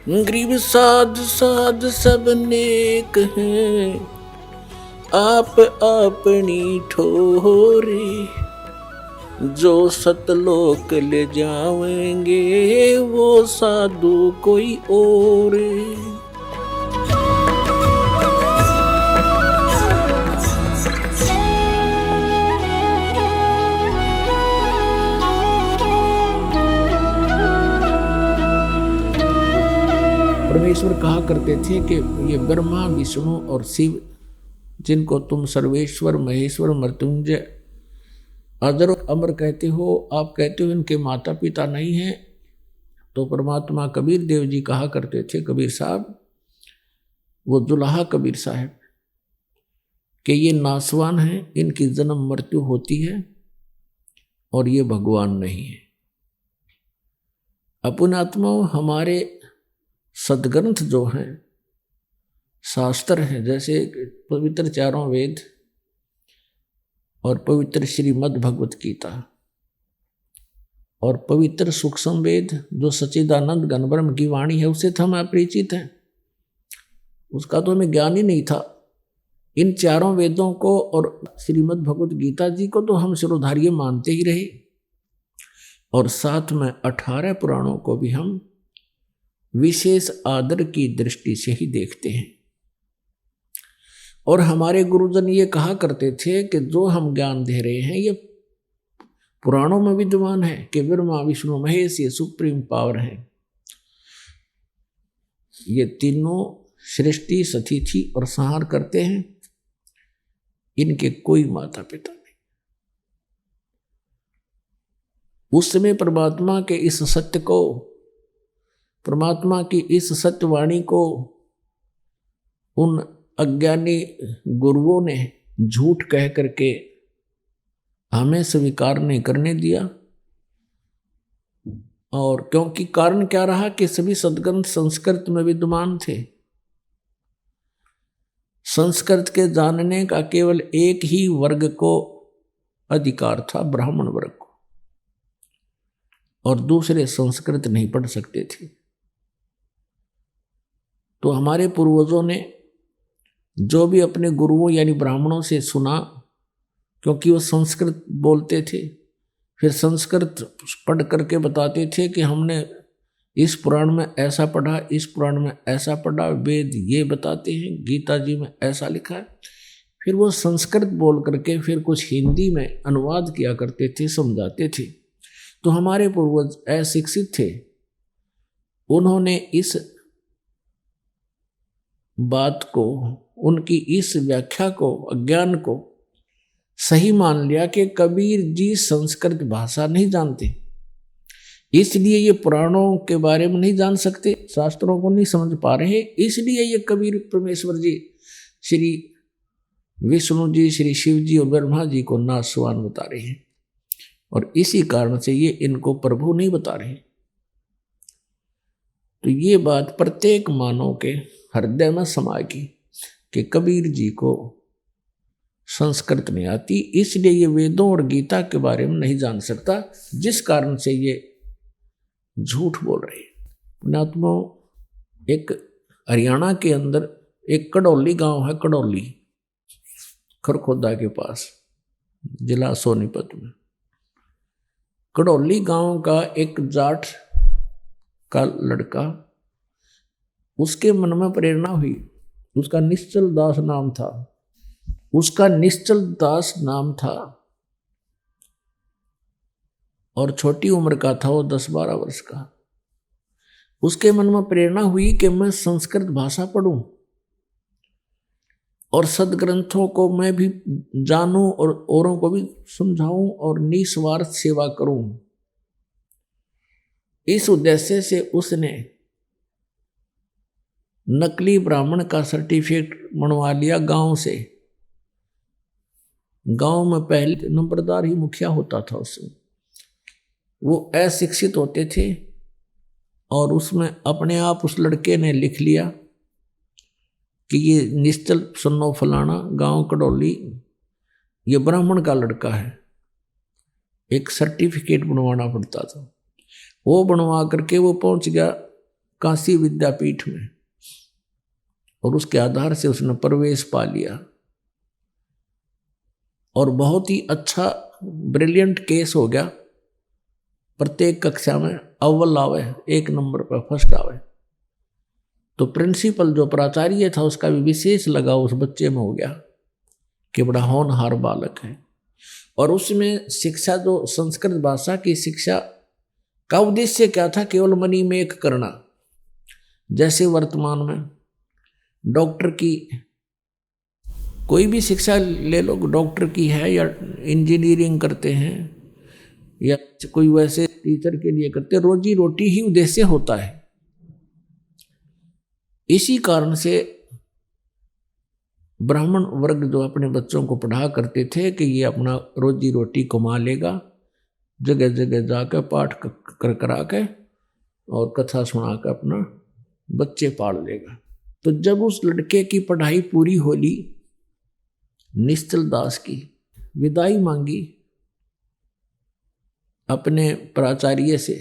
गरीब साध साध सब नेक हैं, आप अपनी ठोरे, जो सतलोक ले जावेंगे वो साधु कोई और। परमेश्वर कहा करते थे कि ये ब्रह्मा विष्णु और शिव, जिनको तुम सर्वेश्वर महेश्वर मृत्युंजय अजर अमर कहते हो, आप कहते हो इनके माता पिता नहीं हैं। तो परमात्मा कबीर देव जी कहा करते थे, कबीर साहब, वो दुल्हा कबीर साहब, कि ये नासवान हैं, इनकी जन्म मृत्यु होती है और ये भगवान नहीं है। अपनात्मा हमारे सदग्रंथ जो हैं, शास्त्र हैं, जैसे पवित्र चारों वेद और पवित्र श्रीमद् भगवत गीता और पवित्र सूक्ष्म वेद जो सच्चिदानंद घन ब्रह्म की वाणी है, उससे तो हम अपरिचित हैं, उसका तो हमें ज्ञान ही नहीं था। इन चारों वेदों को और श्रीमद् भगवत गीता जी को तो हम सिरोधार्य मानते ही रहे, और साथ में 18 पुराणों को भी हम विशेष आदर की दृष्टि से ही देखते हैं। और हमारे गुरुजन ये कहा करते थे कि जो हम ज्ञान दे रहे हैं ये पुराणों में विद्यमान है, कि ब्रह्मा विष्णु महेश ये सुप्रीम पावर है, ये तीनों सृष्टि सतिथि और संहार करते हैं, इनके कोई माता पिता नहीं। उस समय परमात्मा के इस सत्य को, परमात्मा की इस सत्यवाणी को उन अज्ञानी गुरुओं ने झूठ कह करके हमें स्वीकार नहीं करने दिया। और क्योंकि कारण क्या रहा कि सभी सद्ग्रंथ संस्कृत में विद्यमान थे। संस्कृत के जानने का केवल एक ही वर्ग को अधिकार था, ब्राह्मण वर्ग को, और दूसरे संस्कृत नहीं पढ़ सकते थे। तो हमारे पूर्वजों ने जो भी अपने गुरुओं यानी ब्राह्मणों से सुना, क्योंकि वो संस्कृत बोलते थे, फिर संस्कृत पढ़ करके बताते थे कि हमने इस पुराण में ऐसा पढ़ा, इस पुराण में ऐसा पढ़ा, वेद ये बताते हैं, गीता जी में ऐसा लिखा है। फिर वो संस्कृत बोल करके फिर कुछ हिंदी में अनुवाद किया करते थे, समझाते थे। तो हमारे पूर्वज अशिक्षित थे, उन्होंने इस बात को, उनकी इस व्याख्या को, अज्ञान को सही मान लिया कि कबीर जी संस्कृत भाषा नहीं जानते, इसलिए ये पुराणों के बारे में नहीं जान सकते, शास्त्रों को नहीं समझ पा रहे, इसलिए ये कबीर परमेश्वर जी, श्री विष्णु जी, श्री शिव जी और ब्रह्मा जी को नासवान बता रहे हैं, और इसी कारण से ये इनको प्रभु नहीं बता रहे। तो ये बात प्रत्येक मानव के हृदय में समाएगी कि कबीर जी को संस्कृत नहीं आती, इसलिए ये वेदों और गीता के बारे में नहीं जान सकता, जिस कारण से ये झूठ बोल रहे हैं। पुण्यात्मा, एक हरियाणा के अंदर एक कड़ौली गांव है, कड़ौली खरखोदा के पास, जिला सोनीपत में। कड़ौली गांव का एक जाट का लड़का, उसके मन में प्रेरणा हुई, उसका निश्चल दास नाम था, उसका निश्चल दास नाम था, और छोटी उम्र का था वो, 10-12 वर्ष का। उसके मन में प्रेरणा हुई कि मैं संस्कृत भाषा पढ़ूं और सदग्रंथों को मैं भी जानूं और औरों को भी समझाऊं और निस्वार्थ सेवा करूं। इस उद्देश्य से उसने नकली ब्राह्मण का सर्टिफिकेट बनवा लिया गांव से। गांव में पहले नंबरदार ही मुखिया होता था उसमें, वो अशिक्षित होते थे, और उसमें अपने आप उस लड़के ने लिख लिया कि ये निश्चल सन्नो फलाना गांव कड़ौली, ये ब्राह्मण का लड़का है। एक सर्टिफिकेट बनवाना पड़ता था, वो बनवा करके वो पहुंच गया काशी विद्यापीठ में, और उसके आधार से उसने प्रवेश पा लिया और बहुत ही अच्छा ब्रिलियंट केस हो गया। प्रत्येक कक्षा में अव्वल आवे, 1 नंबर पर फर्स्ट आवे। तो प्रिंसिपल जो प्राचार्य था उसका भी विशेष लगाव उस बच्चे में हो गया कि बड़ा होनहार बालक है। और उसमें शिक्षा, जो संस्कृत भाषा की शिक्षा का उद्देश्य क्या था? केवल मनी मेक करना। जैसे वर्तमान में डॉक्टर की कोई भी शिक्षा ले लो, डॉक्टर की है या इंजीनियरिंग करते हैं या कोई वैसे टीचर के लिए करते, रोजी रोटी ही उद्देश्य होता है। इसी कारण से ब्राह्मण वर्ग जो अपने बच्चों को पढ़ा करते थे कि ये अपना रोजी रोटी कमा लेगा, जगह जगह जाकर पाठ कर करा के और कथा सुना कर अपना बच्चे पाल लेगा। तो जब उस लड़के की पढ़ाई पूरी होली, निश्चल दास की विदाई मांगी अपने प्राचार्य से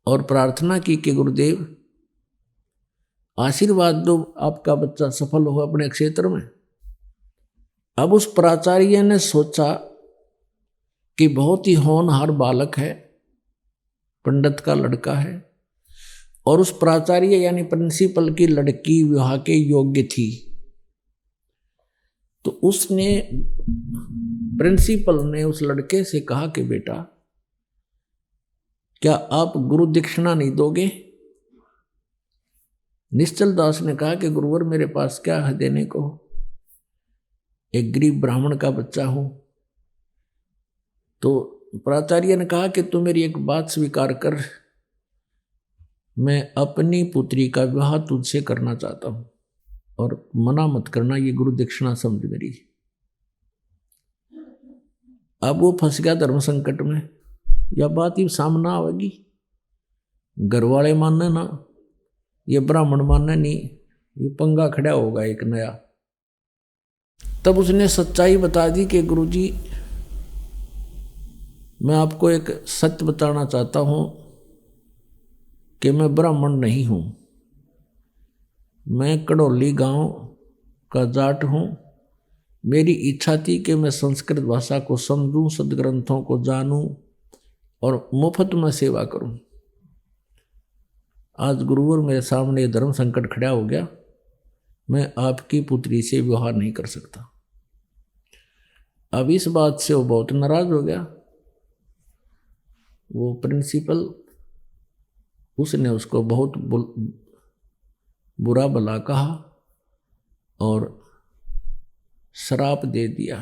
और प्रार्थना की कि गुरुदेव आशीर्वाद दो, आपका बच्चा सफल हो अपने क्षेत्र में। अब उस प्राचार्य ने सोचा कि बहुत ही होनहार बालक है, पंडित का लड़का है, और उस प्राचार्य यानी प्रिंसिपल की लड़की विवाह के योग्य थी। तो उसने, प्रिंसिपल ने उस लड़के से कहा कि बेटा क्या आप गुरु दक्षिणा नहीं दोगे? निश्चल दास ने कहा कि गुरुवर मेरे पास क्या है देने को, एक गरीब ब्राह्मण का बच्चा हूं। तो प्राचार्य ने कहा कि तू मेरी एक बात स्वीकार कर, मैं अपनी पुत्री का विवाह तुझसे करना चाहता हूं और मना मत करना, ये गुरु दक्षिणा समझ मेरी। अब वो फंस गया धर्म संकट में। यह बात ही सामना आवेगी, घर वाले मानने ना, ये ब्राह्मण मानने नहीं, ये पंगा खड़ा होगा एक नया। तब उसने सच्चाई बता दी कि गुरुजी मैं आपको एक सत्य बताना चाहता हूं कि मैं ब्राह्मण नहीं हूं, मैं कड़ौली गांव का जाट हूं। मेरी इच्छा थी कि मैं संस्कृत भाषा को समझूं, सदग्रंथों को जानूं और मुफ्त में सेवा करूं। आज गुरुवर मेरे सामने धर्म संकट खड़ा हो गया, मैं आपकी पुत्री से विवाह नहीं कर सकता। अब इस बात से वो बहुत नाराज हो गया। वो प्रिंसिपल, उसने उसको बहुत बुरा भला कहा और श्राप दे दिया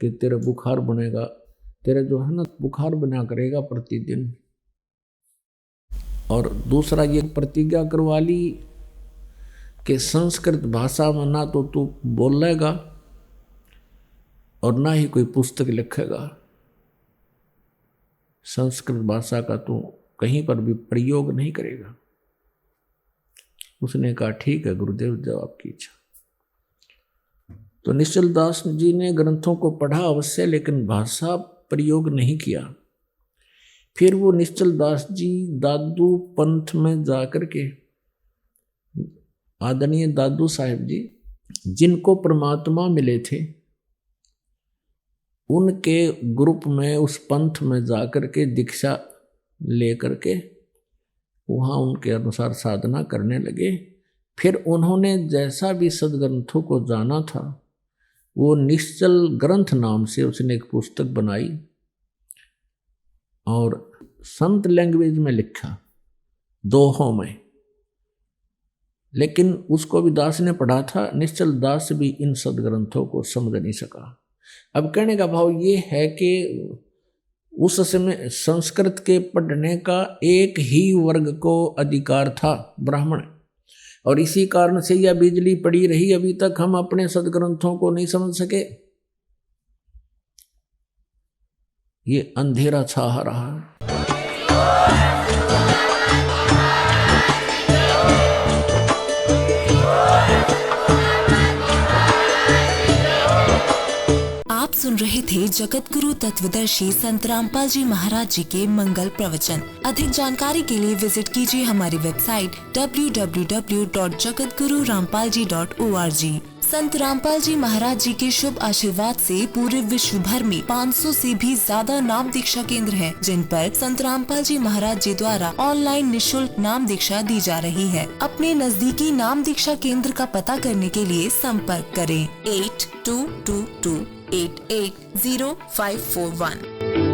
कि तेरा बुखार बनेगा, तेरा जो है ना बुखार बना करेगा प्रतिदिन। और दूसरा ये प्रतिज्ञा करवा ली कि संस्कृत भाषा में ना तो तू बोलेगा और ना ही कोई पुस्तक लिखेगा, संस्कृत भाषा का तू कहीं पर भी प्रयोग नहीं करेगा। उसने कहा ठीक है गुरुदेव, जब आपकी इच्छा। तो निश्चल दास जी ने ग्रंथों को पढ़ा अवश्य, लेकिन भाषा प्रयोग नहीं किया। फिर वो निश्चल दास जी दादू पंथ में जाकर के, आदरणीय दादू साहिब जी जिनको परमात्मा मिले थे, उनके ग्रुप में उस पंथ में जाकर के दीक्षा लेकर के वहाँ उनके अनुसार साधना करने लगे। फिर उन्होंने जैसा भी सदग्रंथों को जाना था, वो निश्चल ग्रंथ नाम से उसने एक पुस्तक बनाई और संत लैंग्वेज में लिखा, दोहों में। लेकिन उसको भी दास ने पढ़ा था, निश्चल दास भी इन सदग्रंथों को समझ नहीं सका। अब कहने का भाव ये है कि उस समय संस्कृत के पढ़ने का एक ही वर्ग को अधिकार था, ब्राह्मण, और इसी कारण से यह बिजली पड़ी रही। अभी तक हम अपने सदग्रंथों को नहीं समझ सके, ये अंधेरा छा रहा है। आप सुन सुन रहे थे जगत गुरु तत्वदर्शी संत रामपाल जी महाराज जी के मंगल प्रवचन। अधिक जानकारी के लिए विजिट कीजिए हमारी वेबसाइट www.jagatgururampalji.org। संत रामपाल जी महाराज जी के शुभ आशीर्वाद से पूरे विश्व भर में 500 से भी ज्यादा नाम दीक्षा केंद्र हैं, जिन पर संत रामपाल जी महाराज जी द्वारा ऑनलाइन निशुल्क नाम दीक्षा दी जा रही है। अपने नजदीकी नाम दीक्षा केंद्र का पता करने के लिए संपर्क करें 8222880541।